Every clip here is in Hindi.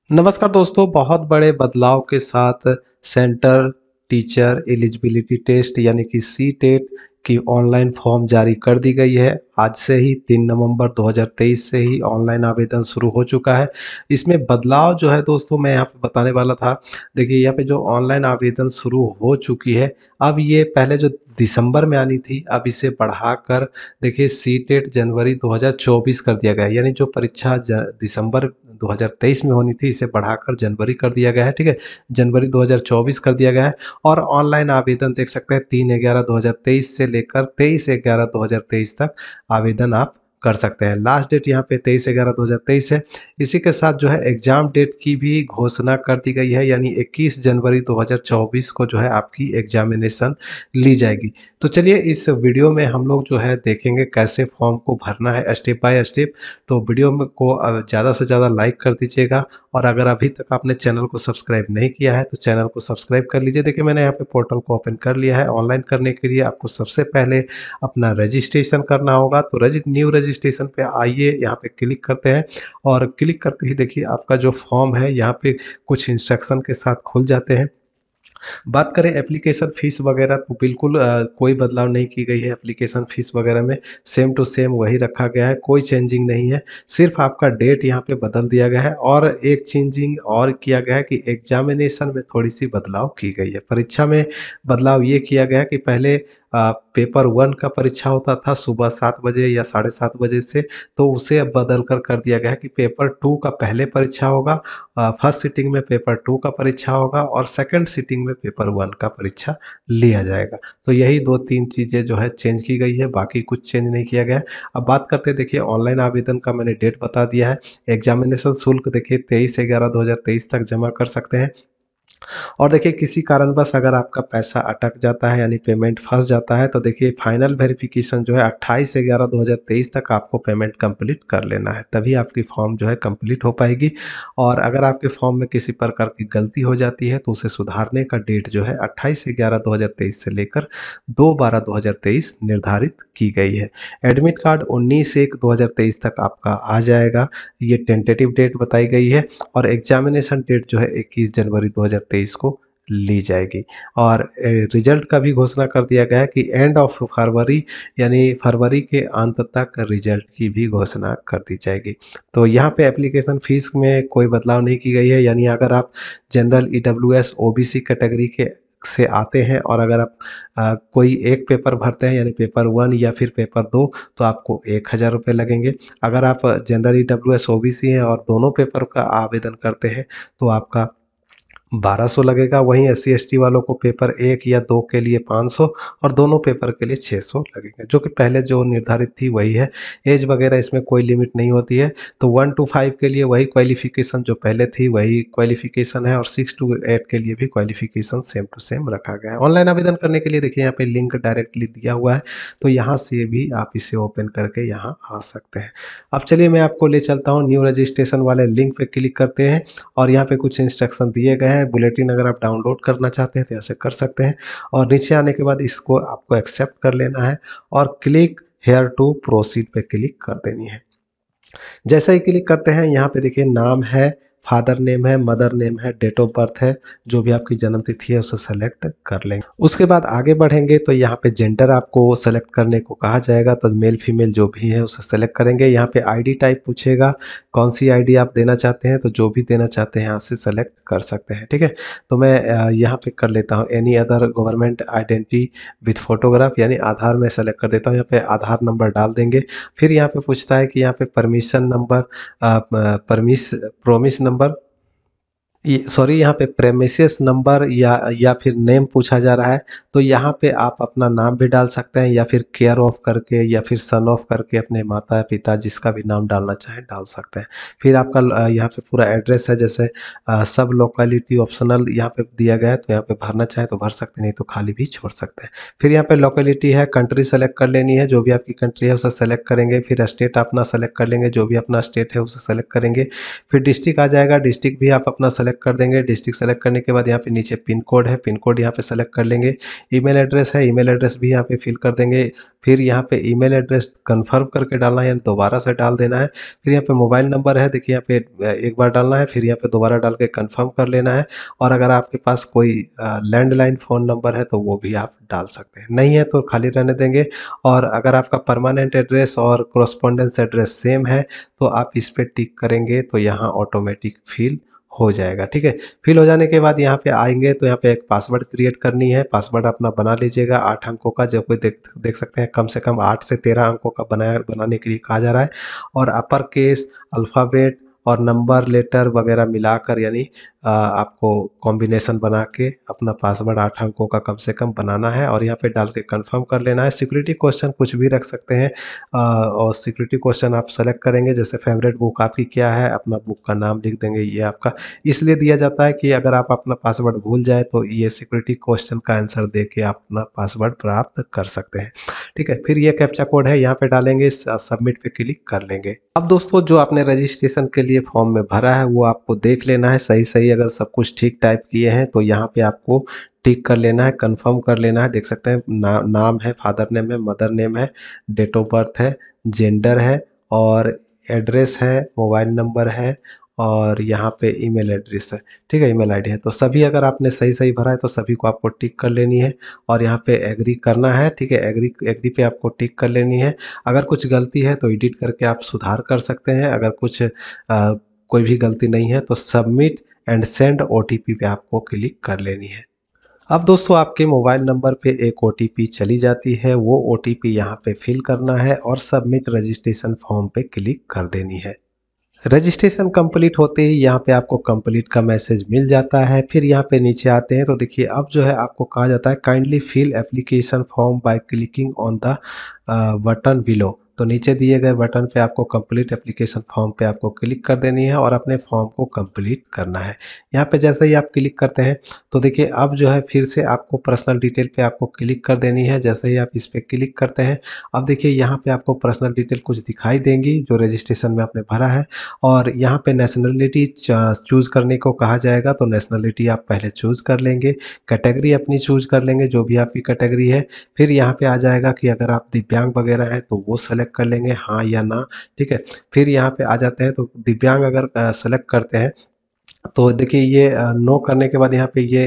नमस्कार दोस्तों, बहुत बड़े बदलाव के साथ सेंटर टीचर एलिजिबिलिटी टेस्ट यानी कि सीटेट की ऑनलाइन फॉर्म जारी कर दी गई है। आज से ही 3 नवंबर 2023 से ही ऑनलाइन आवेदन शुरू हो चुका है। इसमें बदलाव जो है दोस्तों मैं यहाँ पे बताने वाला था। देखिए यहाँ पे जो ऑनलाइन आवेदन शुरू हो चुकी है, अब ये पहले जो दिसंबर में आनी थी, अब इसे बढ़ाकर देखिए सीटेट जनवरी 2024 कर दिया गया है। यानी जो परीक्षा दिसंबर 2023 में होनी थी, इसे बढ़ाकर जनवरी कर दिया गया है। ठीक है, जनवरी 2024 कर दिया गया है। और ऑनलाइन आवेदन देख सकते हैं 3/11/2023 से लेकर 23/11/2023 तक आवेदन आप कर सकते हैं। लास्ट डेट यहाँ पे 23/11/2023 है। इसी के साथ जो है एग्ज़ाम डेट की भी घोषणा कर दी गई है, यानी 21 जनवरी 2024 को जो है आपकी एग्जामिनेशन ली जाएगी। तो चलिए इस वीडियो में हम लोग जो है देखेंगे कैसे फॉर्म को भरना है स्टेप बाय स्टेप। तो वीडियो में को ज़्यादा से ज़्यादा लाइक कर दीजिएगा, और अगर अभी तक आपने चैनल को सब्सक्राइब नहीं किया है तो चैनल को सब्सक्राइब कर लीजिए। देखिए मैंने यहाँ पे पोर्टल को ओपन कर लिया है। ऑनलाइन करने के लिए आपको सबसे पहले अपना रजिस्ट्रेशन करना होगा। तो न्यू रजिस्ट्रेशन पे आइए, यहाँ पे क्लिक करते हैं, और क्लिक करते ही देखिए आपका जो फॉर्म है यहाँ पे कुछ इंस्ट्रक्शन के साथ खुल जाते हैं। बात करें एप्लीकेशन फ़ीस वगैरह, तो बिल्कुल कोई बदलाव नहीं की गई है एप्लीकेशन फ़ीस वगैरह में। सेम टू सेम वही रखा गया है, कोई चेंजिंग नहीं है। सिर्फ़ आपका डेट यहाँ पे बदल दिया गया है, और एक चेंजिंग और किया गया है कि एग्ज़ामिनेशन में थोड़ी-सी बदलाव की गई है। परीक्षा में बदलाव ये किया गया है कि पहले पेपर 1 का परीक्षा होता था सुबह 7 बजे या साढ़े 7 बजे से, तो उसे अब बदल कर दिया गया है कि पेपर 2 का पहले परीक्षा होगा। फर्स्ट सिटिंग में पेपर 2 का परीक्षा होगा, और सेकंड सिटिंग में पेपर 1 का परीक्षा लिया जाएगा। तो यही 2-3 चीज़ें जो है चेंज की गई है, बाकी कुछ चेंज नहीं किया गया है। अब बात करते हैं, देखिए ऑनलाइन आवेदन का मैंने डेट बता दिया है। एग्जामिनेशन शुल्क देखिए 23/11/2023 तक जमा कर सकते हैं। और देखिए किसी कारणवश अगर आपका पैसा अटक जाता है, यानी पेमेंट फँस जाता है, तो देखिए फाइनल वेरिफिकेशन जो है 28/11/2023 तक आपको पेमेंट कंप्लीट कर लेना है, तभी आपकी फॉर्म जो है कंप्लीट हो पाएगी। और अगर आपके फॉर्म में किसी प्रकार की गलती हो जाती है तो उसे सुधारने का डेट जो है 28/11/2023 से लेकर 2/12/2023 निर्धारित की गई है। एडमिट कार्ड 19/1/2023 तक आपका आ जाएगा, ये टेंटेटिव डेट बताई गई है। और एग्जामिनेशन डेट जो है 21 जनवरी 2023 को ली जाएगी। और रिजल्ट का भी घोषणा कर दिया गया है कि एंड ऑफ फरवरी, यानी फरवरी के अंत तक रिजल्ट की भी घोषणा कर दी जाएगी। तो यहाँ पे एप्लीकेशन फ़ीस में कोई बदलाव नहीं की गई है, यानी अगर आप जनरल ईडब्ल्यूएस ओबीसी कैटेगरी के से आते हैं, और अगर आप कोई एक पेपर भरते हैं यानी पेपर 1 या फिर पेपर 2, तो आपको 1000 रुपये लगेंगे। अगर आप जनरल ईडब्ल्यूएस ओबीसी हैं और दोनों पेपर का आवेदन करते हैं तो आपका 1200 लगेगा। वहीं एससी एसटी वालों को पेपर 1 या 2 के लिए 500, और दोनों पेपर के लिए 600 लगेंगे, जो कि पहले जो निर्धारित थी वही है। एज वगैरह इसमें कोई लिमिट नहीं होती है। तो 1 टू 5 के लिए वही क्वालिफ़िकेशन जो पहले थी वही क्वालिफ़िकेशन है, और 6 टू 8 के लिए भी क्वालिफ़िकेशन सेम टू सेम रखा गया है। ऑनलाइन आवेदन करने के लिए देखिए यहाँ पे लिंक डायरेक्टली दिया हुआ है, तो यहाँ से भी आप इसे ओपन करके यहाँ आ सकते हैं। अब चलिए मैं आपको ले चलता हूँ न्यू रजिस्ट्रेशन वाले लिंक पे क्लिक करते हैं, और यहाँ पे कुछ इंस्ट्रक्शन दिए गए हैं। बुलेटिन अगर आप डाउनलोड करना चाहते हैं तो ऐसे कर सकते हैं, और नीचे आने के बाद इसको आपको एक्सेप्ट कर लेना है, और क्लिक हेयर टू प्रोसीड पे क्लिक कर देनी है। जैसे ही क्लिक करते हैं यहाँ पे देखिए नाम है, फादर नेम है, मदर नेम है, डेट ऑफ बर्थ है, जो भी आपकी जन्म तिथि है उसे सेलेक्ट कर लेंगे। उसके बाद आगे बढ़ेंगे तो यहाँ पे जेंडर आपको सेलेक्ट करने को कहा जाएगा, तो मेल फीमेल जो भी है उसे सेलेक्ट करेंगे। यहाँ पे आईडी टाइप पूछेगा, कौन सी आईडी आप देना चाहते हैं, तो जो भी देना चाहते हैं यहाँ से सेलेक्ट कर सकते हैं। ठीक है, तो मैं यहाँ पे कर लेता हूँ any other government identity with photograph, यानी आधार में सेलेक्ट कर देता हूँ। यहाँ पे आधार नंबर डाल देंगे। फिर यहाँ पे पूछता है कि यहाँ पे परमिशन नंबर, प्रोमिस नंबर, ये सॉरी यहाँ पे प्रेमिसेस नंबर या फिर नेम पूछा जा रहा है। तो यहाँ पे आप अपना नाम भी डाल सकते हैं, या फिर केयर ऑफ करके, या फिर सन ऑफ करके अपने माता पिता जिसका भी नाम डालना चाहें डाल सकते हैं। फिर आपका यहाँ पे पूरा एड्रेस है, जैसे सब लोकेलिटी ऑप्शनल यहाँ पे दिया गया है, तो यहाँ पे भरना चाहे तो भर सकते हैं, नहीं तो खाली भी छोड़ सकते हैं। फिर यहाँ पे लोकेलिटी है, कंट्री सेलेक्ट कर लेनी है, जो भी आपकी कंट्री है उसे सेलेक्ट करेंगे। फिर स्टेट अपना सेलेक्ट कर लेंगे, जो भी अपना स्टेट है उसे सेलेक्ट करेंगे। फिर डिस्ट्रिक्ट आ जाएगा, डिस्ट्रिक्ट भी आप अपना सेलेक्ट सेलेक्ट कर देंगे। डिस्ट्रिक्ट सेलेक्ट करने के बाद यहाँ पे नीचे पिन कोड है, पिन कोड यहाँ पे सेलेक्ट कर लेंगे। ईमेल एड्रेस है, ईमेल एड्रेस भी यहाँ पे फिल कर देंगे। फिर यहाँ पे ईमेल एड्रेस कन्फर्म करके डालना है, यानी दोबारा से डाल देना है। फिर यहाँ पे मोबाइल नंबर है, देखिए यहाँ पे एक बार डालना है, फिर यहाँ पे दोबारा डाल के कन्फर्म कर लेना है। और अगर आपके पास कोई लैंडलाइन फ़ोन नंबर है तो वो भी आप डाल सकते हैं, नहीं है तो खाली रहने देंगे। और अगर आपका परमानेंट एड्रेस और कॉरस्पॉन्डेंस एड्रेस सेम है तो आप इस पे टिक करेंगे तो यहाँ ऑटोमेटिक फिल हो जाएगा। ठीक है, फिल हो जाने के बाद यहाँ पे आएंगे तो यहाँ पे एक पासवर्ड क्रिएट करनी है। पासवर्ड अपना बना लीजिएगा 8 अंकों का, जब कोई देख सकते हैं कम से कम 8 से 13 अंकों का बनाने के लिए कहा जा रहा है। और अपर केस, अल्फ़ाबेट और नंबर, लेटर वगैरह मिलाकर, यानी आपको कॉम्बिनेशन बना के अपना पासवर्ड 8 अंकों का कम से कम बनाना है और यहाँ पे डाल के कंफर्म कर लेना है। सिक्योरिटी क्वेश्चन कुछ भी रख सकते हैं और सिक्योरिटी क्वेश्चन आप सेलेक्ट करेंगे, जैसे फेवरेट बुक आपकी क्या है, अपना बुक का नाम लिख देंगे। ये आपका इसलिए दिया जाता है कि अगर आप अपना पासवर्ड भूल जाए तो ये सिक्योरिटी क्वेश्चन का आंसर दे के आप अपना पासवर्ड प्राप्त कर सकते हैं। ठीक है, फिर ये कैप्चा कोड है यहाँ पे डालेंगे, सबमिट पे क्लिक कर लेंगे। अब दोस्तों जो आपने रजिस्ट्रेशन के लिए फॉर्म में भरा है वो आपको देख लेना है सही सही। अगर सब कुछ ठीक टाइप किए हैं तो यहाँ पे आपको टिक कर लेना है, कंफर्म कर लेना है। देख सकते हैं नाम है, फादर नेम है, मदर नेम है, डेट ऑफ बर्थ है, जेंडर है और एड्रेस है, मोबाइल नंबर है और यहाँ पे ईमेल एड्रेस है। ठीक है, ईमेल आईडी है। तो सभी अगर आपने सही सही भरा है तो सभी को आपको टिक कर लेनी है और यहाँ पे एग्री करना है। ठीक है, एग्री एग्री पे आपको टिक कर लेनी है। अगर कुछ गलती है तो एडिट करके आप सुधार कर सकते हैं। अगर कुछ कोई भी गलती नहीं है तो सबमिट एंड सेंड ओटीपी पे आपको क्लिक कर लेनी है। अब दोस्तों आपके मोबाइल नंबर पे एक ओटीपी चली जाती है, वो ओटीपी यहाँ पे फिल करना है और सबमिट रजिस्ट्रेशन फॉर्म पे क्लिक कर देनी है। रजिस्ट्रेशन कंप्लीट होते ही यहाँ पे आपको कंप्लीट का मैसेज मिल जाता है। फिर यहाँ पे नीचे आते हैं तो देखिए अब जो है आपको कहा जाता है kindly fill application form by clicking on the button below. तो नीचे दिए गए बटन पे आपको कंप्लीट एप्लीकेशन फॉर्म पे आपको क्लिक कर देनी है और अपने फॉर्म को कंप्लीट करना है। यहाँ पे जैसे ही आप क्लिक करते हैं तो देखिए अब जो है फिर से आपको पर्सनल डिटेल पे आपको क्लिक कर देनी है। जैसे ही आप इस पे क्लिक करते हैं अब देखिए यहाँ पे आपको पर्सनल डिटेल कुछ दिखाई देंगी जो रजिस्ट्रेशन में आपने भरा है। और यहाँ पे नेशनलिटी चूज़ करने को कहा जाएगा तो नेशनलिटी आप पहले चूज़ कर लेंगे। कैटेगरी अपनी चूज़ कर लेंगे जो भी आपकी कैटेगरी है। फिर यहाँ पे आ जाएगा कि अगर आप दिव्यांग वगैरह हैं तो वो सेलेक्ट कर लेंगे हाँ या ना। ठीक है, फिर यहाँ पे आ जाते हैं तो दिव्यांग अगर सेलेक्ट करते हैं तो देखिए ये नो करने के बाद यहाँ पे ये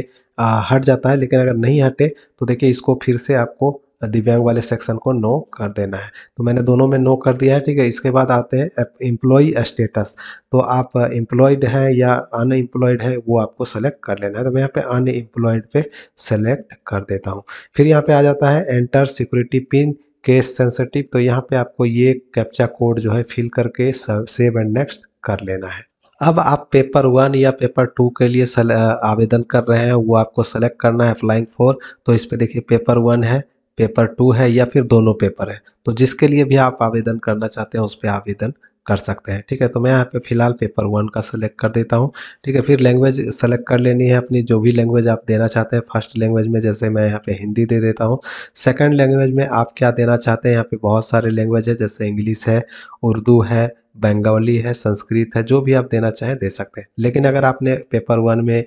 हट जाता है। लेकिन अगर नहीं हटे तो देखिए इसको फिर से आपको दिव्यांग वाले सेक्शन को नो कर देना है। तो मैंने दोनों में नो कर दिया है। ठीक है, इसके बाद आते हैं एम्प्लॉई स्टेटस। तो आप एम्प्लॉयड हैं या अनएम्प्लॉयड है वो आपको सेलेक्ट कर लेना है। तो मैं यहाँ पे अनएम्प्लॉयड पे सेलेक्ट कर देता हूँ। फिर यहाँ पे आ जाता है enter security pin case sensitive. तो यहाँ पे आपको ये कैप्चा कोड जो है फिल करके सेव एंड नेक्स्ट कर लेना है। अब आप पेपर 1 या पेपर 2 के लिए आवेदन कर रहे हैं वो आपको सेलेक्ट करना है अप्लाइंग फॉर। तो इस पे देखिए पेपर 1 है, पेपर 2 है या फिर दोनों पेपर है। तो जिसके लिए भी आप आवेदन करना चाहते हैं उस पे आवेदन कर सकते हैं। ठीक है, तो मैं यहाँ पे फिलहाल पेपर 1 का सेलेक्ट कर देता हूँ। ठीक है, फिर लैंग्वेज सेलेक्ट कर लेनी है अपनी, जो भी लैंग्वेज आप देना चाहते हैं। फर्स्ट लैंग्वेज में जैसे मैं यहाँ पे हिंदी दे देता हूँ। सेकंड लैंग्वेज में आप क्या देना चाहते हैं, यहाँ पे बहुत सारे लैंग्वेज है जैसे इंग्लिश है, उर्दू है, बंगाली है, संस्कृत है, जो भी आप देना चाहें दे सकते हैं। लेकिन अगर आपने पेपर 1 में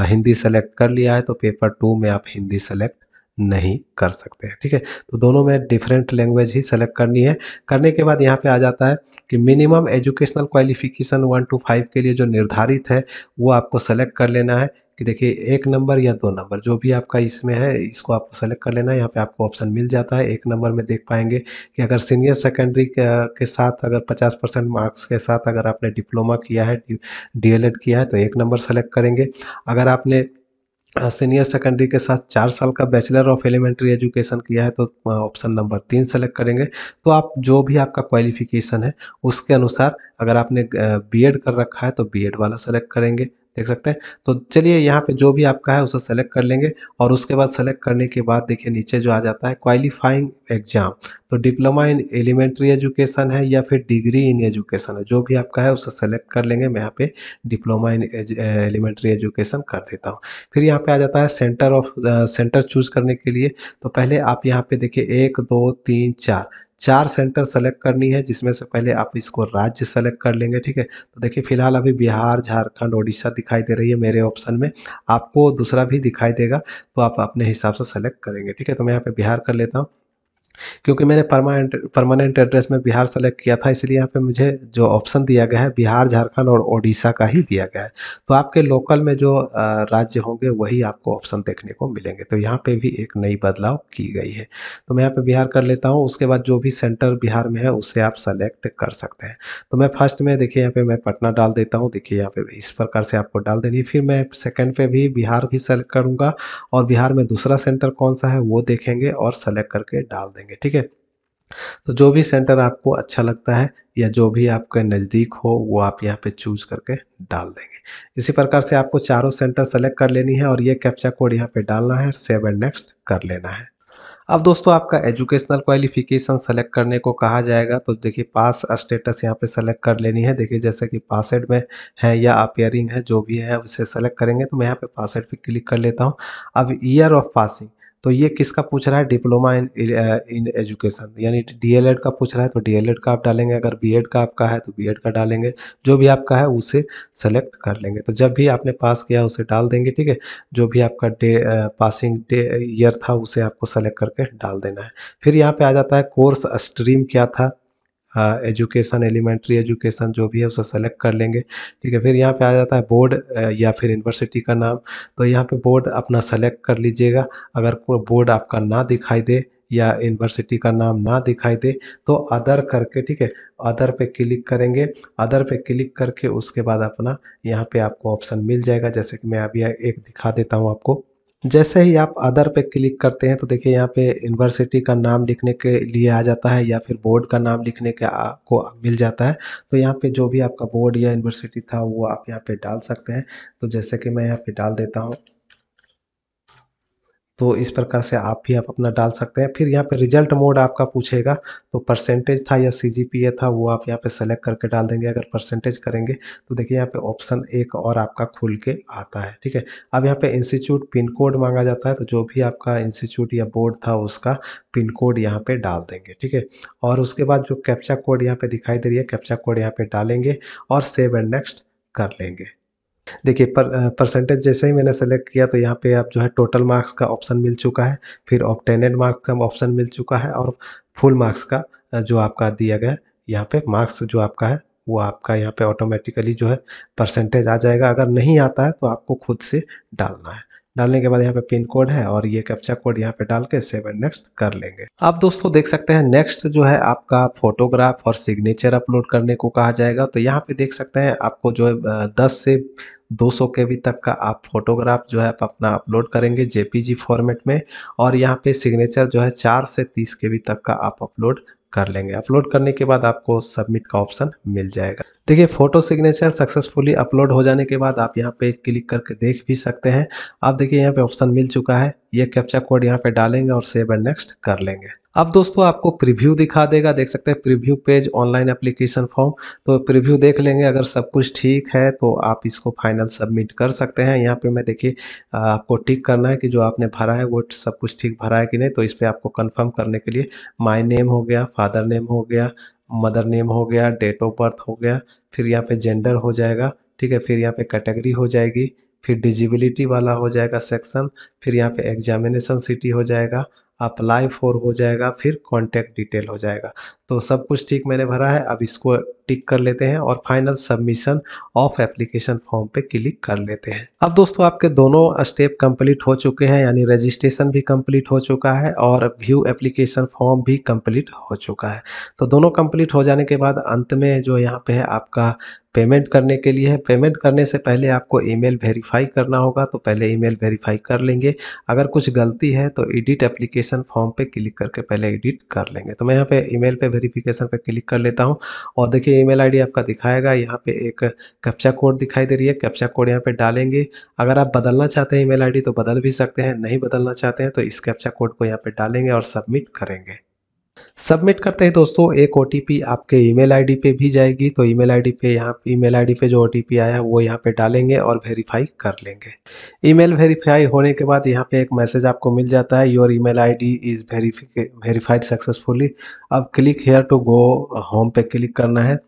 हिंदी सेलेक्ट कर लिया है तो पेपर 2 में आप हिंदी सेलेक्ट नहीं कर सकते हैं। ठीक है, तो दोनों में डिफरेंट लैंग्वेज ही सेलेक्ट करनी है। करने के बाद यहाँ पे आ जाता है कि मिनिमम एजुकेशनल क्वालिफिकेशन 1 to 5 के लिए जो निर्धारित है वो आपको सेलेक्ट कर लेना है कि देखिए 1 नंबर या 2 नंबर जो भी आपका इसमें है इसको आपको सेलेक्ट कर लेना है। यहाँ पे आपको ऑप्शन मिल जाता है। 1 नंबर में देख पाएंगे कि अगर सीनियर सेकेंडरी के साथ अगर 50% मार्क्स के साथ अगर आपने डिप्लोमा किया है, डीएलएड किया है तो 1 नंबर सेलेक्ट करेंगे। अगर आपने सीनियर सेकेंडरी के साथ 4 साल का बैचलर ऑफ एलिमेंट्री एजुकेशन किया है तो ऑप्शन नंबर 3 सेलेक्ट करेंगे। तो आप जो भी आपका क्वालिफिकेशन है उसके अनुसार अगर आपने बीएड कर रखा है तो बीएड वाला सेलेक्ट करेंगे। देख सकते हैं। तो चलिए यहाँ पे जो भी आपका है उसे सेलेक्ट कर लेंगे और उसके बाद सेलेक्ट करने के बाद देखिए नीचे जो आ जाता है क्वालिफाइंग एग्जाम। तो डिप्लोमा इन एलिमेंट्री एजुकेशन है या फिर डिग्री इन एजुकेशन है, जो भी आपका है उसे सेलेक्ट कर लेंगे। मैं यहाँ पे डिप्लोमा इन एलिमेंट्री एजुकेशन कर देता हूँ। फिर यहाँ पे आ जाता है सेंटर चूज़ करने के लिए। तो पहले आप यहाँ पे देखिए 1 2 3 4 4 सेंटर सेलेक्ट करनी है, जिसमें से पहले आप इसको राज्य सेलेक्ट कर लेंगे, ठीक है। तो देखिए फिलहाल अभी बिहार, झारखंड, ओडिशा दिखाई दे रही है मेरे ऑप्शन में, आपको दूसरा भी दिखाई देगा, तो आप अपने हिसाब से सेलेक्ट करेंगे, ठीक है। तो मैं यहाँ पे बिहार कर लेता हूँ। क्योंकि मैंने परमानेंट एड्रेस में बिहार सेलेक्ट किया था, इसलिए यहाँ पे मुझे जो ऑप्शन दिया गया है बिहार, झारखंड और ओडिशा का ही दिया गया है। तो आपके लोकल में जो राज्य होंगे वही आपको ऑप्शन देखने को मिलेंगे। तो यहाँ पे भी एक नई बदलाव की गई है। तो मैं यहाँ पे बिहार कर लेता हूँ, उसके बाद जो भी सेंटर बिहार में है उसे आप सेलेक्ट कर सकते हैं। तो मैं फर्स्ट में देखिए यहाँ पे मैं पटना डाल देता हूँ, देखिए यहाँ पे इस प्रकार से आपको डाल देनी है। फिर मैं सेकंड पे भी बिहार भी सेलेक्ट करूँगा और बिहार में दूसरा सेंटर कौन सा है वो देखेंगे और सेलेक्ट करके डाल देंगे, ठीक है। तो जो भी सेंटर आपको अच्छा लगता है या जो भी आपके नज़दीक हो वो आप यहाँ पे चूज़ करके डाल देंगे। इसी प्रकार से आपको चारों सेंटर सेलेक्ट कर लेनी है और ये कैप्चा कोड यहाँ पे डालना है, सेव एंड नेक्स्ट कर लेना है। अब दोस्तों आपका एजुकेशनल क्वालिफ़िकेशन सेलेक्ट करने को कहा जाएगा, तो देखिए पास स्टेटस यहाँ पे सेलेक्ट कर लेनी है। देखिए जैसे कि पासेड में है या अपीयरिंग है, जो भी है उसे सेलेक्ट करेंगे। तो मैं यहाँ पे पासेड पे क्लिक कर लेता हूँ। अब ईयर ऑफ पासिंग, तो ये किसका पूछ रहा है, डिप्लोमा इन एजुकेशन यानी डीएलएड का पूछ रहा है, तो डीएलएड का आप डालेंगे। अगर बीएड का आपका है तो बीएड का डालेंगे, जो भी आपका है उसे सेलेक्ट कर लेंगे। तो जब भी आपने पास किया उसे डाल देंगे, ठीक है। जो भी आपका पासिंग डे ईयर था उसे आपको सेलेक्ट करके डाल देना है। फिर यहाँ पे आ जाता है कोर्स स्ट्रीम क्या था, एजुकेशन, एलिमेंट्री एजुकेशन जो भी है उसे सेलेक्ट कर लेंगे, ठीक है। फिर यहाँ पे आ जाता है बोर्ड या फिर यूनिवर्सिटी का नाम, तो यहाँ पे बोर्ड अपना सेलेक्ट कर लीजिएगा। अगर कोई बोर्ड आपका ना दिखाई दे या यूनिवर्सिटी का नाम ना दिखाई दे तो अदर करके, ठीक है, अदर पे क्लिक करेंगे। अदर पे क्लिक करके उसके बाद अपना यहाँ पे आपको ऑप्शन मिल जाएगा, जैसे कि मैं अभी एक दिखा देता हूँ आपको। जैसे ही आप अदर पे क्लिक करते हैं तो देखिए यहाँ पे यूनिवर्सिटी का नाम लिखने के लिए आ जाता है या फिर बोर्ड का नाम लिखने के आपको मिल जाता है। तो यहाँ पे जो भी आपका बोर्ड या यूनिवर्सिटी था वो आप यहाँ पे डाल सकते हैं। तो जैसे कि मैं यहाँ पे डाल देता हूँ, तो इस प्रकार से आप भी आप अपना डाल सकते हैं। फिर यहाँ पे रिजल्ट मोड आपका पूछेगा, तो परसेंटेज था या सीजीपीए था वो आप यहाँ पे सेलेक्ट करके डाल देंगे। अगर परसेंटेज करेंगे तो देखिए यहाँ पे ऑप्शन एक और आपका खुल के आता है, ठीक है। अब यहाँ पे इंस्टीट्यूट पिन कोड मांगा जाता है, तो जो भी आपका इंस्टीट्यूट या बोर्ड था उसका पिन कोड यहाँ पे डाल देंगे, ठीक है। और उसके बाद जो कैप्चा कोड यहाँ पे दिखाई दे रही है, कैप्चा कोड यहाँ पे डालेंगे और सेव एंड नेक्स्ट कर लेंगे। देखिए परसेंटेज जैसे ही मैंने सेलेक्ट किया तो यहाँ पे आप जो है टोटल मार्क्स का ऑप्शन मिल चुका है, फिर ऑब्टेनेड मार्क्स का ऑप्शन मिल चुका है और फुल मार्क्स का जो आपका दिया गया है, यहाँ पे मार्क्स जो आपका है वो आपका यहाँ पे ऑटोमेटिकली जो है परसेंटेज आ जाएगा। अगर नहीं आता है तो आपको खुद से डालना है। डालने के बाद यहाँ पे पिन कोड है और ये कैप्चा कोड यहाँ पे डाल के सेव एंड नेक्स्ट कर लेंगे। अब दोस्तों देख सकते हैं नेक्स्ट जो है आपका फोटोग्राफ और सिग्नेचर अपलोड करने को कहा जाएगा। तो यहाँ पे देख सकते हैं आपको जो है 10 से 200 केबी तक का आप फोटोग्राफ जो है आप अपना अपलोड करेंगे जेपीजी फॉर्मेट में, और यहाँ पे सिग्नेचर जो है 4 से 30 केबी तक का आप अपलोड कर लेंगे। अपलोड करने के बाद आपको सबमिट का ऑप्शन मिल जाएगा। देखिए फोटो सिग्नेचर सक्सेसफुली अपलोड हो जाने के बाद आप यहाँ पे क्लिक करके देख भी सकते हैं। आप देखिए यहाँ पे ऑप्शन मिल चुका है, ये कैप्चा कोड यहाँ पे डालेंगे और सेव एंड नेक्स्ट कर लेंगे। अब दोस्तों आपको प्रीव्यू दिखा देगा, देख सकते हैं preview page online application form. तो प्रीव्यू देख लेंगे, अगर सब कुछ ठीक है तो आप इसको फाइनल सबमिट कर सकते हैं। यहाँ पे मैं देखिए आपको टिक करना है कि जो आपने भरा है वो सब कुछ ठीक भरा है कि नहीं। तो इस पर आपको कंफर्म करने के लिए माय नेम हो गया, फादर नेम हो गया, मदर नेम हो गया, डेट ऑफ बर्थ हो गया, फिर यहाँ पे जेंडर हो जाएगा, ठीक है। फिर यहाँ पे कैटेगरी हो जाएगी, फिर डिजिबिलिटी वाला हो जाएगा सेक्शन, फिर यहाँ पे एग्जामिनेशन सिटी हो जाएगा, अप्लाई फॉर हो जाएगा, फिर कॉन्टैक्ट डिटेल हो जाएगा। तो सब कुछ ठीक मैंने भरा है, अब इसको टिक कर लेते हैं और final submission of application form पे क्लिक कर लेते हैं। अब दोस्तों आपके दोनों स्टेप कंप्लीट हो चुके हैं, यानी रजिस्ट्रेशन भी कंप्लीट हो चुका है और व्यू एप्लीकेशन फॉर्म भी कंप्लीट हो चुका है। तो दोनों कंप्लीट हो जाने के बाद अंत में जो यहाँ पे है आपका पेमेंट करने के लिए है। पेमेंट करने से पहले आपको ईमेल वेरीफाई करना होगा, तो पहले ईमेल वेरीफाई कर लेंगे। अगर कुछ गलती है तो एडिट एप्लीकेशन फॉर्म पे क्लिक करके पहले एडिट कर लेंगे। तो मैं यहाँ पे ईमेल पे वेरिफिकेशन पे क्लिक कर लेता हूँ और देखिए ईमेल आईडी आपका दिखाएगा, यहाँ पे एक कैप्चा कोड दिखाई दे रही है, कैप्चा कोड यहाँ पे डालेंगे। अगर आप बदलना चाहते हैं ईमेल आईडी तो बदल भी सकते हैं, नहीं बदलना चाहते हैं तो इस कैप्चा कोड को यहाँ पे डालेंगे और सबमिट करेंगे। सबमिट करते ही दोस्तों एक ओटीपी आपके ईमेल आईडी पे भी जाएगी, तो ईमेल आईडी पे यहाँ ईमेल आईडी पे जो ओटीपी आया है वो यहाँ पे डालेंगे और वेरीफाई कर लेंगे। ईमेल वेरीफाई होने के बाद यहाँ पे एक मैसेज आपको मिल जाता है, your email ID is verified successfully. अब click here to go home पे क्लिक करना है।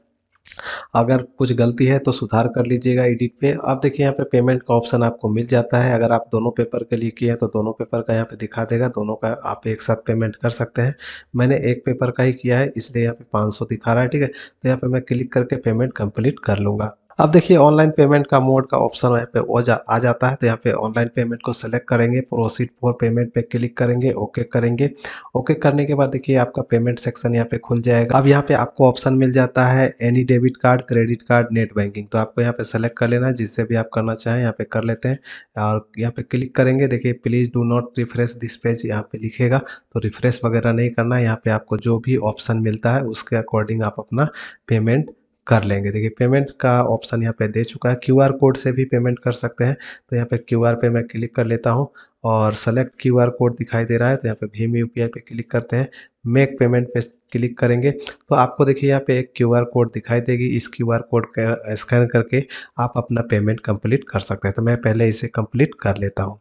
अगर कुछ गलती है तो सुधार कर लीजिएगा एडिट पे। अब देखिए यहाँ पे पेमेंट का ऑप्शन आपको मिल जाता है। अगर आप दोनों पेपर के लिए किए हैं तो दोनों पेपर का यहाँ पे दिखा देगा, दोनों का आप एक साथ पेमेंट कर सकते हैं। मैंने एक पेपर का ही किया है इसलिए यहाँ पे 500 दिखा रहा है, ठीक है। तो यहाँ पे मैं क्लिक करके पेमेंट कंप्लीट कर लूँगा। अब देखिए ऑनलाइन पेमेंट का मोड का ऑप्शन यहाँ पे आ जाता है, तो यहाँ पे ऑनलाइन पेमेंट को सेलेक्ट करेंगे, प्रोसीड फॉर पेमेंट पे क्लिक करेंगे, ओके करेंगे। ओके करने के बाद देखिए आपका पेमेंट सेक्शन यहाँ पे खुल जाएगा। अब यहाँ पे आपको ऑप्शन मिल जाता है any debit card, credit card, net banking, तो आपको यहाँ पे सेलेक्ट कर लेना है, जिससे भी आप करना चाहें यहाँ पे कर लेते हैं। और यहाँ पे क्लिक करेंगे, देखिए please do not refresh this page यहाँ पे लिखेगा, तो रिफ्रेश वगैरह नहीं करना है। यहाँ पे आपको जो भी ऑप्शन मिलता है उसके अकॉर्डिंग आप अपना पेमेंट कर लेंगे। देखिए पेमेंट का ऑप्शन यहाँ पे दे चुका है, क्यूआर कोड से भी पेमेंट कर सकते हैं। तो यहाँ पे क्यूआर पे मैं क्लिक कर लेता हूँ और सेलेक्ट क्यूआर कोड दिखाई दे रहा है, तो यहाँ पे भीम यूपीआई पे क्लिक करते हैं, मेक पेमेंट पे क्लिक करेंगे। तो आपको देखिए यहाँ पे एक क्यूआर कोड दिखाई देगी, इस क्यूआर कोड का स्कैन करके आप अपना पेमेंट कंप्लीट कर सकते हैं। तो मैं पहले इसे कंप्लीट कर लेता हूँ।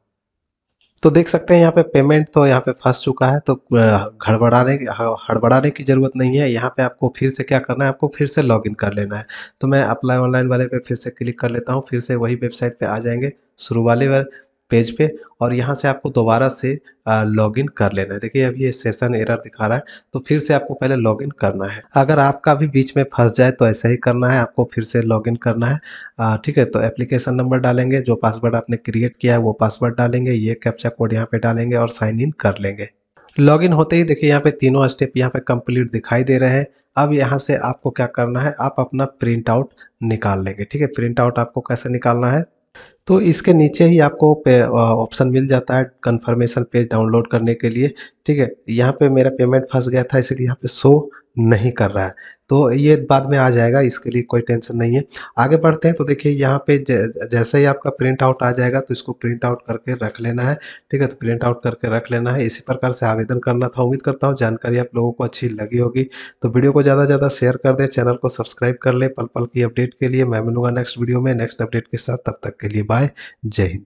तो देख सकते हैं यहाँ पे पेमेंट तो यहाँ पे फंस चुका है, तो हड़बड़ाने की ज़रूरत नहीं है। यहाँ पे आपको फिर से क्या करना है, आपको फिर से लॉगिन कर लेना है। तो मैं अप्लाई ऑनलाइन वाले पे फिर से क्लिक कर लेता हूँ, फिर से वही वेबसाइट पे आ जाएंगे, शुरू वाले पेज पे, और यहाँ से आपको दोबारा से लॉगिन कर लेना है। देखिए अभी ये सेशन एरर दिखा रहा है, तो फिर से आपको पहले लॉगिन करना है। अगर आपका भी बीच में फंस जाए तो ऐसा ही करना है, आपको फिर से लॉगिन करना है। ठीक है, तो एप्लीकेशन नंबर डालेंगे, जो पासवर्ड आपने क्रिएट किया है वो पासवर्ड डालेंगे, ये कैप्चा कोड यहाँ पे डालेंगे और साइन इन कर लेंगे। लॉगिन होते ही देखिए यहाँ पे तीनों स्टेप यहाँ पे कंप्लीट दिखाई दे रहे हैं। अब यहाँ से आपको क्या करना है, आप अपना प्रिंट आउट निकाल लेंगे। ठीक है, प्रिंट आउट आपको कैसे निकालना है, तो इसके नीचे ही आपको ऑप्शन मिल जाता है कन्फर्मेशन पेज डाउनलोड करने के लिए। ठीक है, यहाँ पे मेरा पेमेंट फंस गया था इसलिए यहाँ पे शो नहीं कर रहा है, तो ये बाद में आ जाएगा, इसके लिए कोई टेंशन नहीं है। आगे बढ़ते हैं, तो देखिए यहाँ पे जैसे ही आपका प्रिंट आउट आ जाएगा तो इसको प्रिंट आउट करके रख लेना है। ठीक है, तो प्रिंट आउट करके रख लेना है। इसी प्रकार से आवेदन करना था। उम्मीद करता हूँ जानकारी आप लोगों को अच्छी लगी होगी। तो वीडियो को ज़्यादा से ज़्यादा शेयर कर दें, चैनल को सब्सक्राइब कर लें। पल पल की अपडेट के लिए मैं मिलूंगा नेक्स्ट वीडियो में नेक्स्ट अपडेट के साथ। तब तक के लिए बाय, जय हिंद।